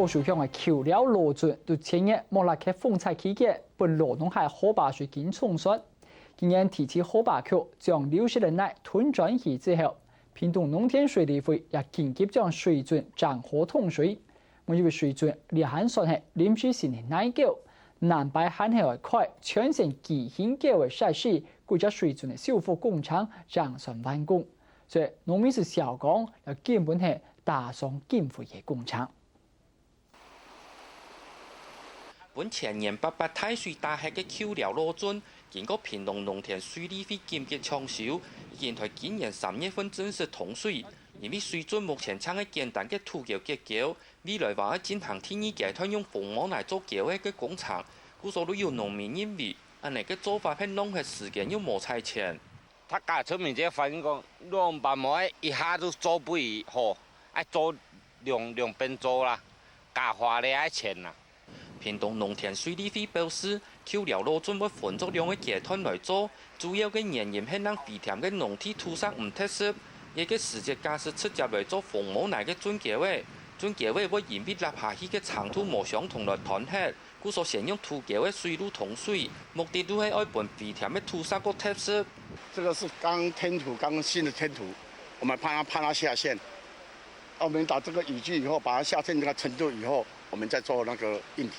多數向嘅橋料螺準，對前日莫拉克風采期間，本羅東海河壩水經沖刷，今年提起河壩橋將流失的奶吞轉移之後，屏東農田水利會也緊急將水準漲河通水，我以為水準離岸算係臨時性嘅奶狗，南北海河塊全線基興狗嘅賽事，國家水準嘅修復工廠將算完工，所以農民是小講要根本係打上建恢嘅工廠。本前年88太水大廈嘅橋料螺準，經過屏東農田水利會緊急搶修，現在今年3月份正式通水。因為水準目前像係簡單嘅土橋結構，未來話要進行第二階段用鳳毛來做橋嘅工廠，故所都有農民認為，安尼嘅做法係浪費時間又冇菜錢。他家出面這反映講，兩百萬一下都做不好，愛做兩邊做啦，加花咧愛錢啦。屏東農田水利會表示，橋料螺準會分作兩個階段來做，主要嘅原因係讓肥田嘅農地土質唔適適，一個時節假使直接來做鳳毛奶嘅準橋位，準橋位會因為立下去嘅長度冇相同來斷hết，故所先用土橋嘅水路通水，目的都係愛本肥田嘅土質個適適。這個是剛填土，剛新的填土，我們怕它下陷。我們打這個雨具以後，把它下陷這個程度以後，我們再做那個硬體。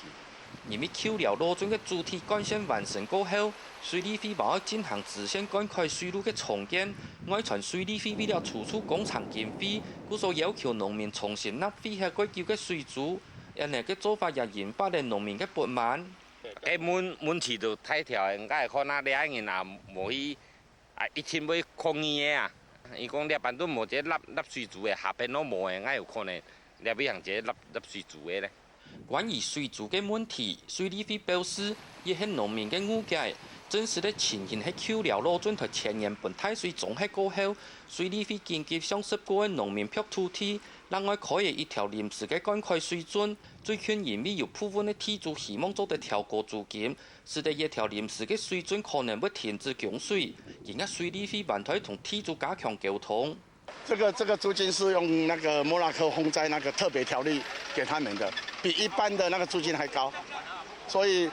因為橋料螺準嘅主體幹線完成過後，水利會話要進行支線灌溉水路嘅重建，外傳水利會為了儲蓄工廠經費，故所要求農民重新納費下該叫嘅水租，因為嘅做法也引發了農民嘅不滿。滿池度太條，應該係可能兩年啊冇去一千倍抗議嘅啊！伊講兩邊都冇這納水租嘅，下邊都冇嘅，應該有可能兩邊行這納水租嘅咧。關於水租嘅問題，水利會表示，亦係農民嘅誤解。真實嘅情形係橋料螺準同前年本太水綜合過後，水利會緊急向10個嘅農民辟土地，另外開一條臨時嘅灌溉水準。最近因為有部分嘅地主希望做得調高租金，使得一條臨時嘅水準可能會停止供水。而家水利會團隊同地主加強溝通。這個租金是用那個莫拉克風災那個特別條例給他們的，比一般的那個租金還高，所以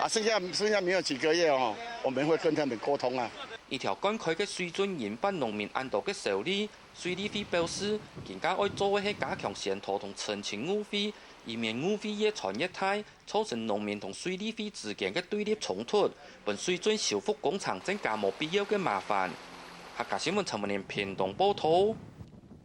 剩下沒有幾個月哦，我們會跟他們溝通啊。一條灌溉嘅水準引發農民安度嘅受理，水利會表示，現在要做嘅係加強宣導同澄清誤會，以免誤會越傳越大，造成農民同水利會之間嘅對立衝突，本水準修復工廠增加冇必要嘅麻煩。客家新聞陳文廉屏東報道。